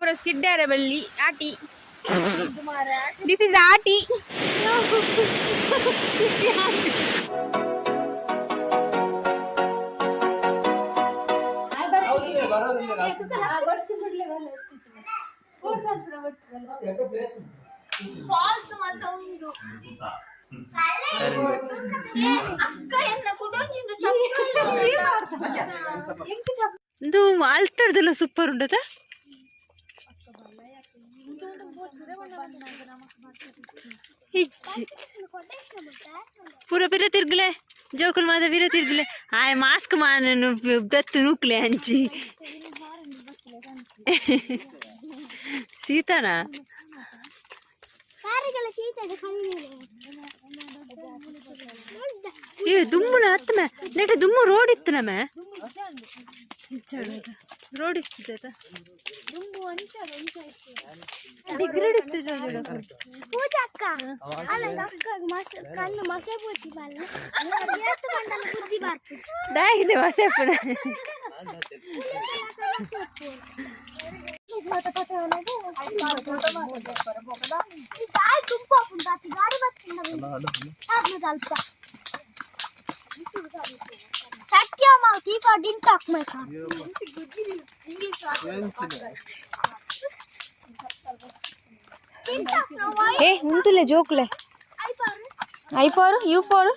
a skid belly. Ati. This is Ati. False matundu. ಇದು ಆಲ್ತರ್ದೆಲ್ಲ super ಉಂಟದ ಪೂರ ಬಿರ ತಿರ್ಗಲೆ ಜೋಕುಲ್ ಮಾದ ಬಿರ ತಿರ್ಗಲೆ ಆಯ್ mask ಮಾನನು ದತ್ತು ನೂಕ್ಲೆ ಹಂಚಿ ಸೀತಾನಾ ಏ ದುಮ್ಮುನ ಹತ್ತಮೆ ನೆಟ ದುಮ್ಮು ರೋಡ್ ಇತ್ತು ನಮೆ ರೋಡ್ ಇತ್ತು ಡಿಗ್ರೇಡ್ ಇತ್ತು ಡಾಗಿದೆ ಮಸೆಪ್ಪುನ ఏ ఉంతులే జోకులే ఐ ఫర్ యూ ఫర్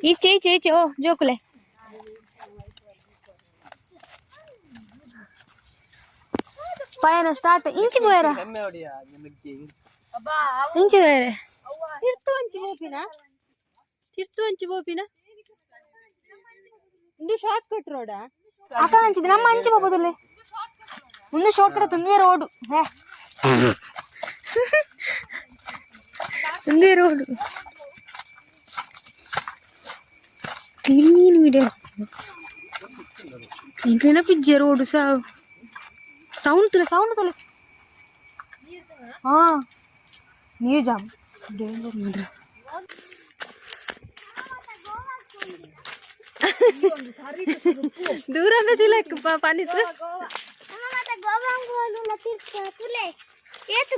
ఈ చేయి ఓ జోకులే పైన స్టార్ట్ ఇంచి పోయారా ఇంచి పోయారా ತಿರ್ತು ಹಂಚಿ ಬೋಪಿನ ಇದು ಶಾರ್ಟ್ ಕಟ್ ರೋಡಾ అక్కడ నుంచి ನಮ್ಮ అంచి పోదులే ముందు షార్ట్ కట్ ఉంది రోడ్ ఉంది రోడ్ క్లీన్ వీడియో ఇంకైనా పిజ్జే రోడ్ సౌండ్ తోలే నీరు జామ్ మాత్రం ದೂರ ತಿಲಕ್ ಪಾನಿತ್ತು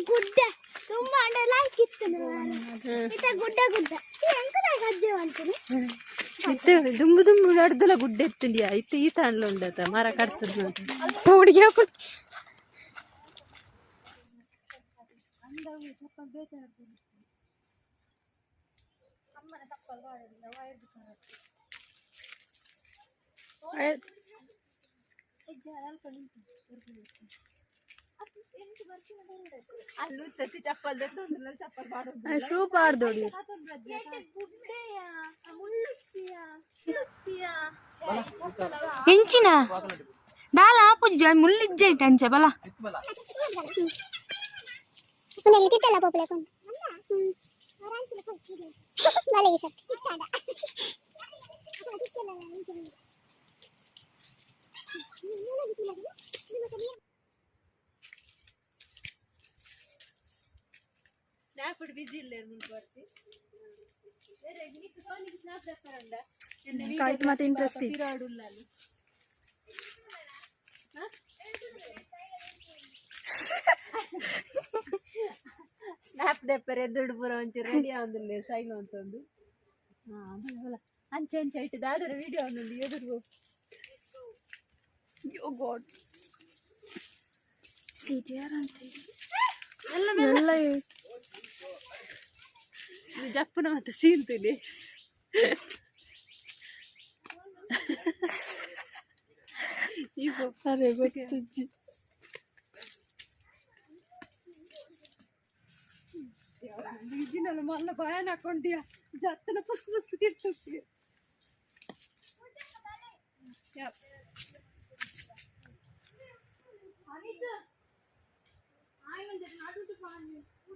ಗುಡ್ಡ ತುಂಬಾ ಲೈಕ್ ಇತ್ತು ಗುಡ್ಡ ಇತ್ತು ದುಂಬು ದುಂಬು ನಡ್ದಲ್ಲ ಗುಡ್ಡ ಎತ್ತುಂಡಿಯಾ ಇತ್ತು ಈ ತಾಂಡ್ಲ ಉಂಡತ ಮರ ಕಟ್ತದ ಹುಡುಗಿ ಶೂ ಪಾಡ್ದೋಡಿ ಹೆಂಚಿನ ದಾಲ ಆಪುಜಿ ಮುಳ್ಳಿಜ್ಜೈಟ್ ಅಂಚೆ ಬಲ ಸ್ನಾಪ್ ಬಿಜಿ ಇಲ್ಲ ಮುಂದುವರ್ತಿ ಬೇರೆ ನೀಕು ಸೋನಿಗೆ ಸ್ನಾಪ್ ದಕ್ಕರಂಡ ಕೈಟ್ ಮತ್ತೆ ಇಂಟ್ರೆಸ್ಟ್ ಇದೆ ತಿರಾಡುಲ್ಲಲ್ಲಿ ಸ್ನಾಪ್ ದೆಪ್ಪರೆ ಎದ್ದುಡು ಪೂರ ಒಂಚೂರು ರೆಡಿ ಆಂದಿಲ್ಲ ಶೈಲು ಅಂತಂದು ಬಲ ಅಂಚೆ ಅಂಚೆ ಇಟ್ಟಿದ್ದು ಆದರೆ ವಿಡಿಯೋ ಅನ್ನೊಂದು ಎದುರು ಯೋ ಗಾಡ್ ಸೀತಿಯಾರಂತೆ ಎಲ್ಲ ಜಪ್ಪನ ಮತ್ತೆ ಸೀನ್ತೀನಿ ಅರೆ ಗೊತ್ತಜ್ಜಿ ಈಜಿನಲ್ಲಿ ಮಲ್ಲ ಭಯಾನ ಹಾಕೊಂಡಿಯ ಜತ್ತನ ಪುಸ್ಕು ಪುಸ್ಕು ತಿರ್ತಿ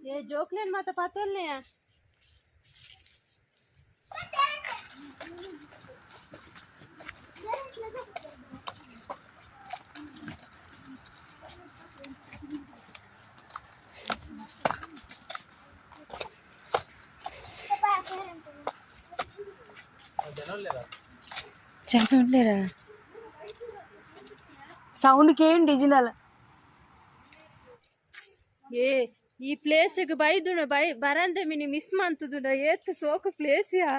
ये जोकलेन माता पातल ने चाहे लेरा ಸೌಂಡ್ ಕೇಳಿ ಡಿಜಿನಲ್ ಏ ಈ ಪ್ಲೇಸಿಗೆ ಬರಂದೆ ಮಿನಿ ಮಿಸ್ ಮಾಡ್ತದ ಏತ್ ಸೋಕು ಪ್ಲೇಸ್ ಯಾ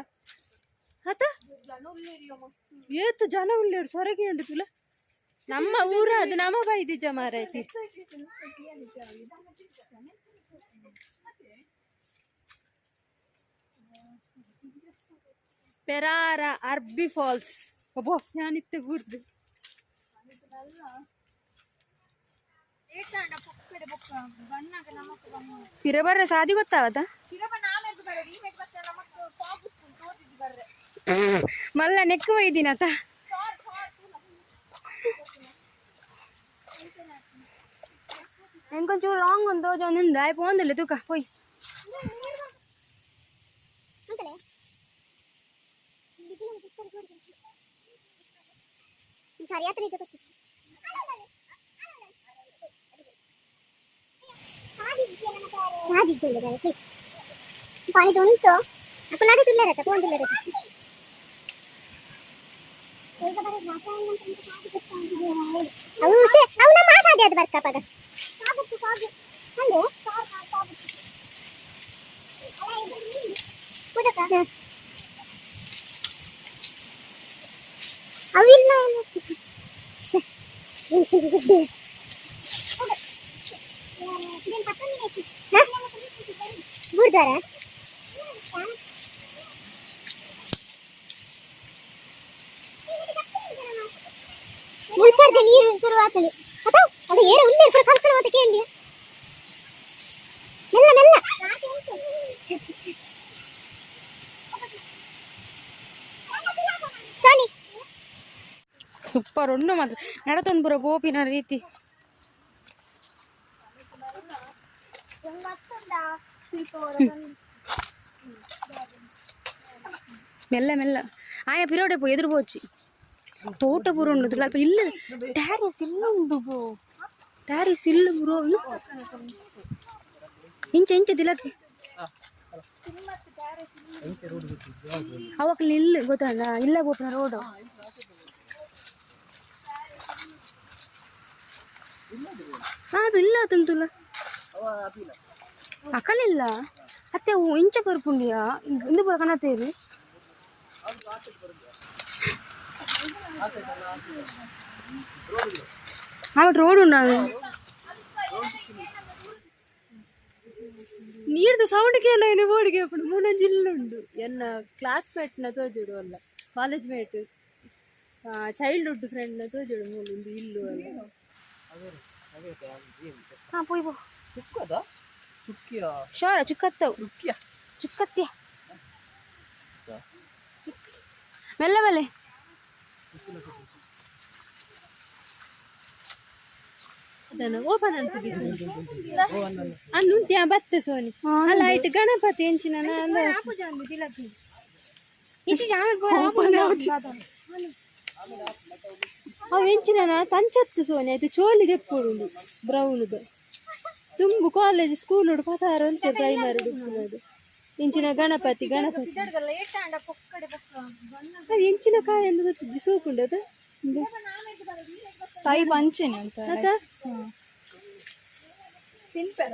ಅತ ಏತ್ ಜನ ಉಳ್ಳೇರು ಸೊರಗಿ ಉಂಡು ತುಲ ನಮ್ಮ ಊರ ಅದು ನಮ್ಮ ಬೈದಿಜ ಮಾರೈತಿ ಪೆರಾರ ಅರ್ಬಿ ಫಾಲ್ಸ್ ಅಬ್ಬೋ ഞാനിತ್ತೆ ಬೂರ್ದು ಫಿರ ಬರ್ರೆ ಸಾದಿ ಗೊತ್ತಾವತ್ತ ಮಲ್ಲ ನೆಕ್ಕು ಒಯ್ದಿನತ ಎಂಕೊಂಚೂರು ರಾಂಗ್ ಒಂದು ಜೊಂದು ಆಯ್ತು ಒಂದಿಲ್ಲ ತೂಕ ಹೋಯ್ ಉಂಟು ಅಕ್ಕಲಾಗ ಸುಳ್ಳರತ್ತ ಫೋನ್ ಅವನ ಮಾತಾಡಿ ಅದು ಬರ್ಕಪ್ಪಾಗ ಅವಿಲ್ಲ ಗುರುದ್ವಾರ ಮುಳ್ಪಡ್ದೆ ನೀರು ಶುರುವಾಗ್ತದೆ ಅಥವಾ ಅದು ಏರ ಉಳ್ಳೆ ಕಲ್ಪನೆ ಮತ್ತೆ ಕೇಳಿ ಮೆಲ್ಲ ಮೆಲ್ಲ ಸೋನಿ ಸೂಪರ್ ಉಂಡು ಮಾತ್ರ ನಡತೊಂದು ಪುರ ಗೋಪಿನ ರೀತಿ ಮೆಲ್ಲ ಮೆಲ್ಲ ಆಯ ಪಿರೋಡೆ ಪೋ ಎದುರು పోచి ತೋಟ ಪೂರ ಉಂಡು ಸ್ವಲ್ಪ ಇಲ್ಲ ಟ್ಯಾರಿಸ್ ಇಲ್ಲ ಉಂಡು ಪೋ ಟ್ಯಾರಿಸ್ ಇಲ್ಲ ಬ್ರೋ ಇಂಚೆ ಇಂಚೆ ದಿಲಕ್ಕೆ ಅವಕ್ಕಲ್ಲಿ ಇಲ್ಲ ಗೊತ್ತಲ್ಲ ಇಲ್ಲ ಬೋಪನ ರೋಡು ಇಲ್ಲ ತಂತುಲ ಅಕ್ಕಲಿಲ್ಲ ಅತ್ತೆ ಇಂಚ ಬರ್ಪುಂಡಿಯಾ ಇಂದು ಪೂರ ಕನತೇರಿ ರೋಡ್ ಉಂಡ ನೀರ್ದ ಸೌಂಡ್ ಕೇಳ ಬೋರ್ಡ್ಗೆ ಮೂಲ ಜಿಲ್ಲೆ ಎನ್ನ ಕ್ಲಾಸ್ಮೇಟ್ ನ ತೋಜುಡು ಅಲ್ಲ ಕಾಲೇಜ್ ಮೇಟ್ ಚೈಲ್ಡ್ಹುಡ್ ಫ್ರೆಂಡ್ ನ ತೋಜುಡು ಮೂಲ ಇಲ್ಲು ಅಲ್ಲ పోయి పో షోర చుక్కత్తవు చుక్కత్య మెల్ల మెల్ల ಓಪನ್ ಅಂತ ಅನ್ನುಂತ್ಯಾ ಬತ್ತೆ ಸೋನಿ ಅಲ್ಲ ಇಟ್ಟು ಗಣಪತಿ ಎಂಚಿನ ಅವು ಎಂಚಿನ ತಂಚತ್ತು ಸೋನಿ ಆಯ್ತು ಚೋಲಿ ದೆಪ್ಪುಡು ಬ್ರೌನ್ದು ತುಂಬು ಕಾಲೇಜ್ ಸ್ಕೂಲ್ ಪತಾರ ಅಂತೆ ಪ್ರೈಮರಿ ಡುಪ್ಪುನದು ಇಂಚಿನ ಗಣಪತಿ ಅವು ಎಂಚಿನ ಕಾಯಿ ಎಂದು ಗೊತ್ತಿದ್ದು ಸೂಪುಂಡದು ತಾಯಿ ಪಂಚೆನೆ ಅಂತ ತಿನ್ಪೆರ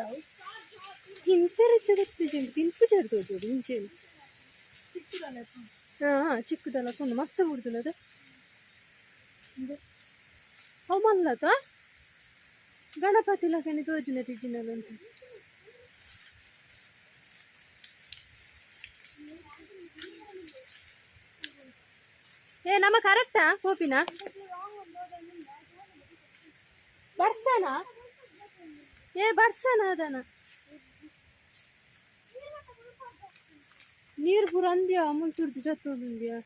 ಗೊತ್ತಿದ್ದು ತಿನ್ಪು ಚಡ್ತೋದು ಇಂಚೆನು ಚಿಕ್ಕದಲ್ಲ ಕೊಂಡು ಮಸ್ತ್ ಬಿಡ್ತದ ಅವು ಮಲ್ಲತ ಗಣಪತಿ ಲಕಣಿ ತೋಜಿನ ತಿಜಿನಲ್ಲ ಅಂತ ಏ ನಮ್ಮ ಕರೆಕ್ಟಾ ಕೋಪಿನ ಬರ್ಸನ ಬರ್ಸನ ಅದನ ನೀರು ಪೂರ ಅಂದ್ಯಾ ಮುಲ್ತುರ್ದು ಜತ್ತೋದಿಂದ್ಯಾ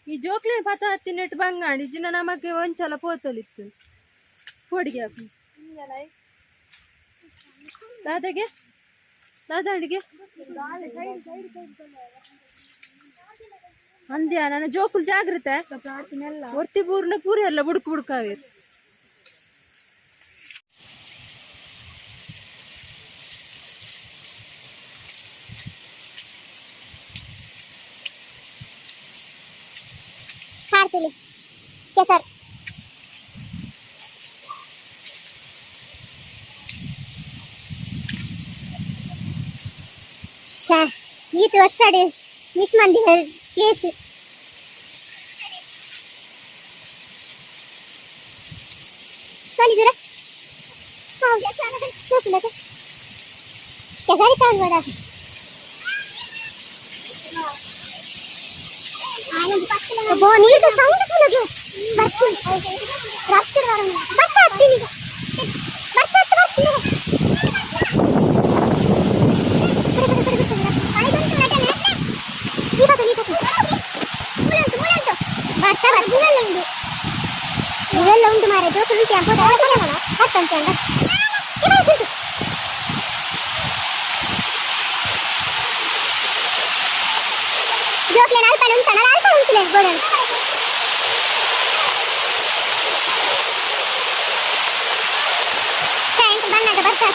ಈ ಜೋಕ್ಲಿನ ಪತ ಹತ್ತಿ ನೆಟ್ಟು ಬಂಗಾಡಿ ಜಿನ ನಮಗೆ ಒಂಚಲ ಪೋತಲಿತ್ತು ಪೋಡಿಗೆ ಹಾಕಿ ದಾದಾಗೆ ದಾದಾಡಿಗೆ ಅಂದ್ಯಾ ನನ್ನ ಜೋಕುಲ್ ಜಾಗ್ರತೆ ಒರ್ತಿ ಪೂರ್ಣ ಪೂರಿ ಎಲ್ಲ ಬುಡ್ಕು ಬುಡ್ಕಾವೆ ಹಾರ್ತಿಲಿ ಕೆಸರ್ ಈತ ವರ್ಷ ಮಿಸ್ ಮಂದಿ ಪ್ಲೇಸ್ ಸಾಲಿ ದೂರ ಕೆಸಾರಿ ಕಾಲ್ವಾಡ ನೀರು ಸೌಂಡ್ ಫುಲ್ ರಶ್ ಬರ್ತಾ ಹತ್ತೀನಿ ಇವೆಲ್ಲ ಉಂಟು ಮಾರ ಜೋಕು ಟೆಂಪೋ ಹತ್ತಂತೆ ಅಂದ ಜೋಕ್ಲೇನ್ ಅಲ್ಪ ಉಂಟಲ್ಲ ಅಲ್ಪ ಉಂಟು ಗೋಡನ್ ಶೈಂಕ್ ಬಣ್ಣದ ಬರ್ತಾ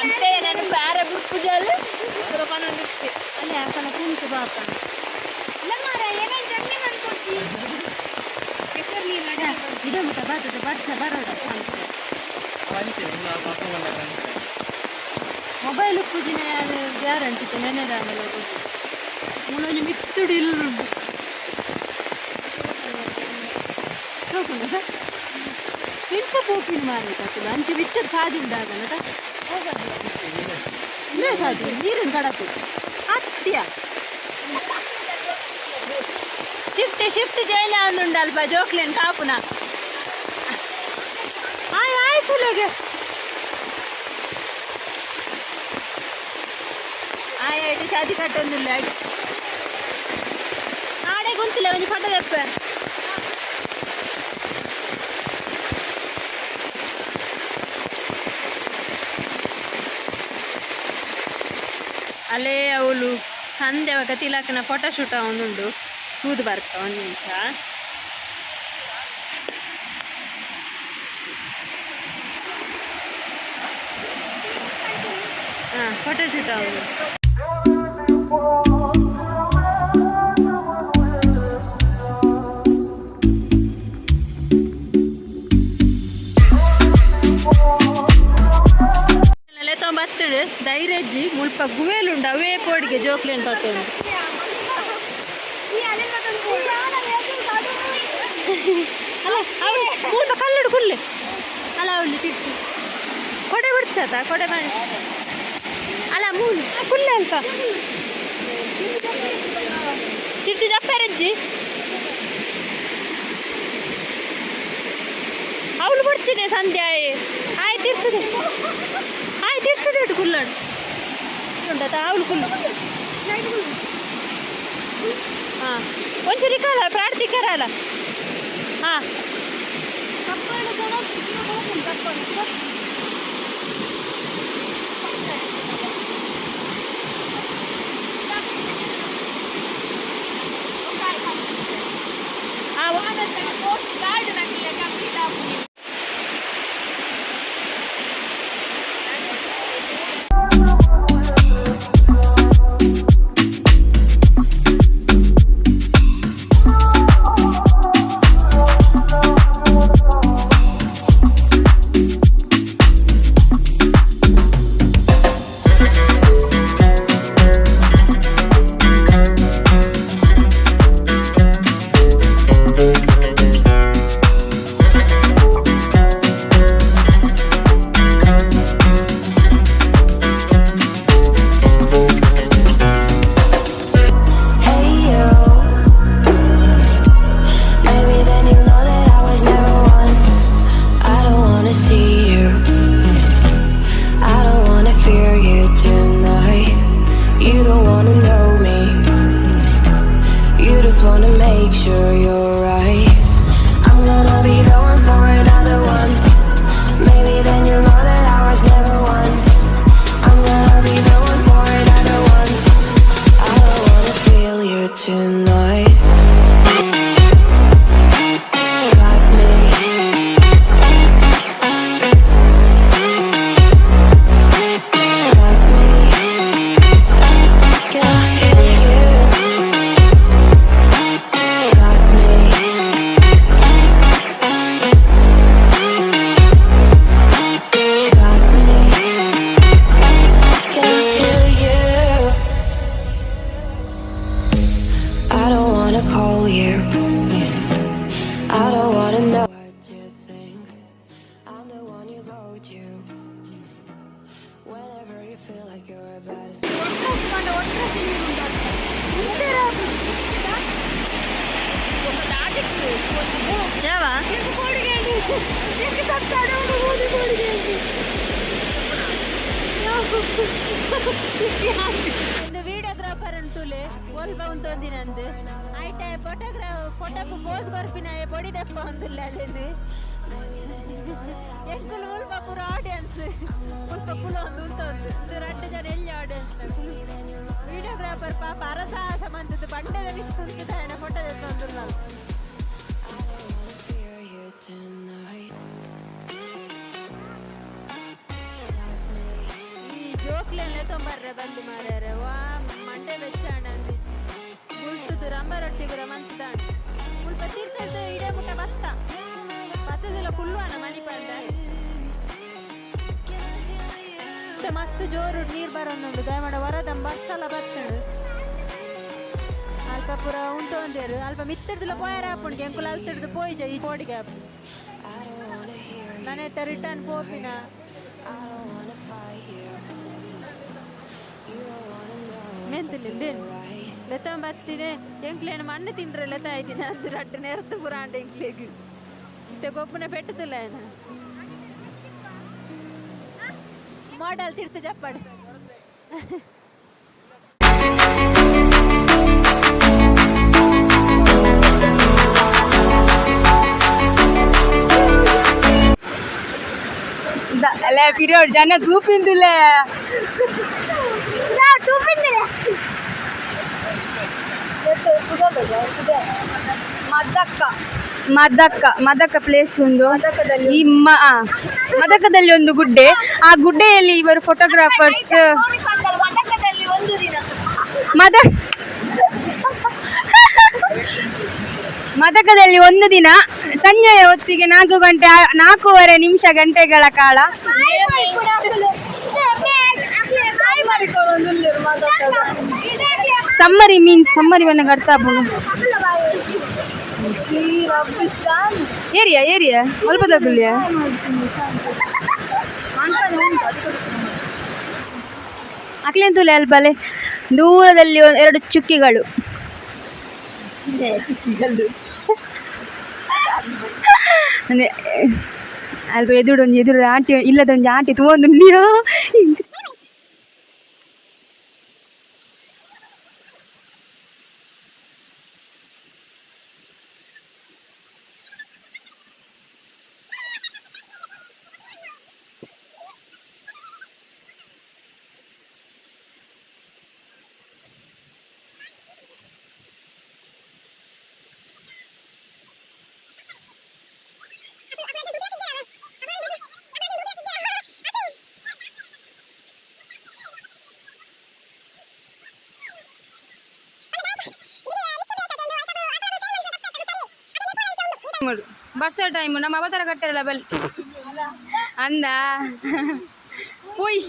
అంటే నేను ಬೇರೆ ಬುಕ್ಕುಜಲ್ ಅಲ್ಲೇ ಅಕಲ ಕುಂತು ಬಾಪ ಲಮ್ಮರ ಏನೇ ಜರ್ನಿ ಮಾಡ್ಕೊತಿ ಹೆಸರ್ಲಿ ನಡ ಇಡ ಮುಟ ಬಾತದ ಬರ್ತ ಬರೋಡ ಮೊಬೈಲ್ ಉಕ್ಕುಜಿನ ಗ್ಯಾರಂಟಿ ನೆನೆದಾಗಲ್ಲ ಮುಳೊಂದು ಮಿತ್ತುಡು ಇಲ್ಲುಂಡು ಪಿಂಚ ಪೋಪಿನ ಮಾರೈತಾಗ್ತದೆ ಅಂಚೆ ಬಿತ್ತದ ಸಾದಿ ಉಂಟಾಗಲ್ಲ ಇಲ್ಲೇ ಸಾದಿ ನೀರಿನ ಕಡಪು ಹತ್ತಿಯ ಶಿಫ್ಟ್ ಜೈಲ ಅಂದುಂಡು ಅಲ್ಪ ಜೋಕ್ಲೇನ್ ಕಾಪುನ ಆಯ್ತು ಆಯ್ತು ಶಾದಿ ಕಟ್ಟೊಂದಿಲ್ಲ ಆಡೆ ಗುಂತಿಲ್ಲ ಒಂದು ಫೋಟೋ ತೆಪ್ಪ ಅಲ್ಲೇ ಅವಳು ಸಂಜೆ ಅವಾಗ ತಿಲಾಕನ ಫೋಟೋಶೂಟ್ ಅವನುಂಡು ಕೂದು ಬರ್ತ ಒಂದು ನಿಮಿಷ ಹಾಂ ಫೋಟೋಶೂಟ್ ಅವನು ಧೈರ್ಯಜ್ಜಿ ಮುಲ್ಪ ಗುವೇಲುಂಡು ಅವೇ ಪೋಡಿಗೆ ಜೋಕ್ಲೇನ್ ತತ್ತೊಂದು ಮುಲ್ಪ ಕಲ್ಲುಡು ಕುಲ್ಲೆ ಅಲ್ಲ ಅವಳು ತಿಟ್ಟು ಕೊಡೆ ಬಿಡ್ಸತ ಕೊಡೆ ಮಾಡಿ ಅಲ್ಲ ಮೂಲು ಕುಲ್ಲೆ ಅಲ್ಪ ತಿಟ್ಟು ಜಪ್ಪಾರಜ್ಜಿ ಅವಳು ಬಿಡ್ಸಿದೆ ಸಂಧ್ಯಾ ಆಯ್ತು ಇರ್ತದೆ ಇಟ್ಟು ಕುಲ್ಲಾಡು ಉಂಟತ ಅವಳು ಕುಲ್ಲು ಹಾಂ ಒಂಚೂರಿ ಕಾಲ ಪ್ರಾರ್ಥಿಕರಲ್ಲ ಹಾಂ ಯಾವಾ వీడియోగ్రాఫర్ అంటూలే ఓల్బ ఉంటుంది నందు అయితే ఫోటోకు పోజ్ ಬರ್ಪಿನ ಬೊಡಿ ದಪ್ಪ ಅಂದಿಲ್ಲ ಅಲ್ಲಿ ಎಷ್ಟು ಉಲ್ಪ ಪೂರ ಆಡಿಯನ್ಸ್ ಉಲ್ಪ ಪುಲ ಒಂದು ಉಂಟು ಎರಡು ಜನ ಎಲ್ಲಿ ಆಡಿಯನ್ಸ್ వీడియోಗ್ರಾಫರ್ ಪಾಪ ಅರಸಾಹಸ ಮಂತದ್ದು ಬಂಡೆದ ನಿಂತು ಫೋಟೋ ತೆಗೆದು ಜೋಕ್ಲೆಲ್ಲ ತೊಂಬರ್ರೆ ಬಂದು ಮಾರ್ಯಾರೆ ವಾ ಮಂಡೆ ಬೆಚ್ಚಾಂಡಿ ಗುಳ್ತದು ರಂಬ ರೊಟ್ಟಿಗುರ ಮಂತಾಂಡ್ ಉಲ್ಪ ತೀರ್ಥದ ಇಡೇ ಮುಟ್ಟ ಬತ್ತದೆಲ್ಲ ಕುಲ್ವಾನ ಮಣಿ ಬಂದ ಮಸ್ತ್ ಜೋರು ನೀರು ಬರೋದು ದಯಮಾಡ ಹೊರದ ಬರ್ಸಲ್ಲ ಬರ್ತಡು ಅಲ್ಪ ಪೂರ ಉಂಟು ಅಂದೇರು ಅಲ್ಪ ಮಿತ್ತಡ್ದಿಲ್ಲ ಪೋಯಾರ ಹಾಪುಂಡು ಎಂಕುಲ ಅಲ್ತಿಡ್ದು ಪೋಯ್ಜ ಈ ಕೋಡಿಗೆ ಹಾಪು ನಾನೇ ರಿಟರ್ನ್ ಪೋಪಿನ ಮೆಂತಿಲ್ಲ ಲೆತ್ತ ಬರ್ತೀನಿ ಎಂಕ್ಲೇನು ಮಣ್ಣು ತಿಂದ್ರೆ ಲೆತ್ತ ಆಯ್ತೀನಿ ಅದು ರಟ್ಟು ನೆರೆದು ಪುರಾಂಡ ಎಂಕ್ಲೇಗೆ ಇತ್ತೆ ಗೊಬ್ಬನ ಪೆಟ್ಟುತ್ತಿಲ್ಲ ಏನು ಮಾಡಲ್ ತಿರ್ತು ಚಪ್ಪಾಡು ಅಲ್ಲ ಪಿರಿಯಡ್ ಜನ ತೂಪಿಂದುಲ್ಲ ಮದಕ ಪ್ಲೇಸ್ ಒಂದು ಈ ಮದಕದಲ್ಲಿ ಒಂದು ಗುಡ್ಡೆ ಆ ಗುಡ್ಡೆಯಲ್ಲಿ ಇವರು ಫೋಟೋಗ್ರಾಫರ್ಸ್ ಮದಕದಲ್ಲಿ ಒಂದು ದಿನ ಸಂಜೆಯ ಹೊತ್ತಿಗೆ 4:30 ಗಂಟೆಗಳ ಕಾಲ ಸಮ್ಮರಿ ಬನ್ನ ಕಟ್ತಾ ಏರಿಯಾ ಸ್ವಲ್ಪ ತಗೊಳ್ಳಿಯ ಅಕ್ಲೆಂತೂಲೆ ಅಲ್ಪಲೆ ದೂರದಲ್ಲಿ 2 ಚುಕ್ಕಿಗಳು ಅಂದ್ರೆ ಅಲ್ಪ ಎದುರು ಆಂಟಿ ಇಲ್ಲದೊಂದು ಆಂಟಿ ತಗೊಂಡು ಬರ್ಸೋ ಟೈಮ್ ನಮ್ಮ ಅವತಾರ ಕಟ್ಟಿರಲ್ಲ ಬಲ್ಲಿ ಅಂದ ಪೋಯ್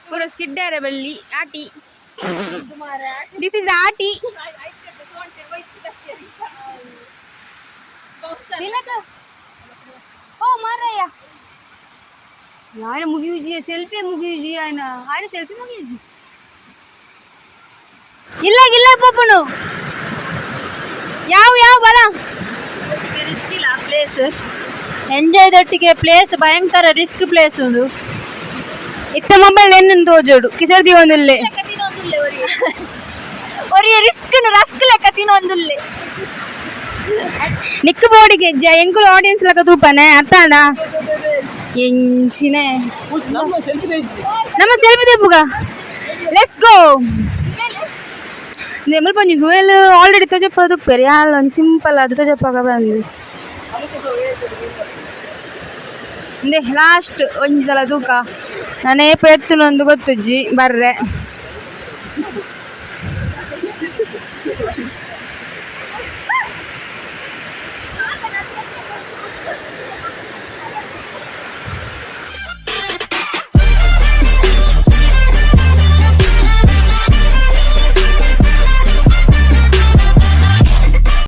ಪೂರ ಸ್ಕಿಡ್ಡಾರೆ ಬಲ್ಲಿ ಆಟಿ ದಿಸ್ ಇಸ್ ಆಟಿ ಓ ಮಾರಯ್ಯ ಯಾರು ಮುಗಿಯುಜಿ ಸೆಲ್ಫಿ ಮುಗಿಯುಜಿ ಆಯ್ನ ಸೆಲ್ಫಿ ಮುಗಿಯುಜಿ ಇಲ್ಲ ಪಾಪನು ಯಾವ ಬಲ ಪ್ಲೇಸ್ ಎಂಜಾಯ್ ದೊಟ್ಟಿಗೆ ಪ್ಲೇಸ್ ಭಯಂಕರ ರಿಸ್ಕ್ ಪ್ಲೇಸ್ ಒಂದು ಇತ್ತ ಮೊಬೈಲ್ ಎನ್ನು ತೋಜೋಡು ಕಿಸರ್ದಿ ಒಂದುಲ್ಲೆ ಒರಿಯ ರಿಸ್ಕ್ ಲೆಕ್ಕ ತಿನ್ನೊಂದುಲ್ಲೆ ನಿಕ್ಕ ಬೋಡಿಗೆ ಎಂಕುಲು ಆಡಿಯನ್ಸ್ ಲೆಕ್ಕ ತೂಪನೆ ಅತ್ತಾನ ಎಂಚಿನೆ ನಮ್ಮ ಸೆಲ್ಫಿ ತೆಪ್ಪುಗ ಲೆಟ್ಸ್ ಗೋ ನೆಮಲ್ ಪಂಜಿ ಗುವೆಲ್ ಆಲ್ರೆಡಿ ತೋಜಪ್ಪ ತುಪ್ಪೇರಿ ಯಾಲ ಸಿಂಪಲ್ ಅದು ತೋಜಪ್ಪಾಗ ಬಂದು ಲಾಸ್ಟ್ ಒಂದ್ಸಲ ತೂಕ ನಾನೇ ಎತ್ತುನೊಂದು ಗೊತ್ತುಜ್ಜಿ ಬರ್ರೆ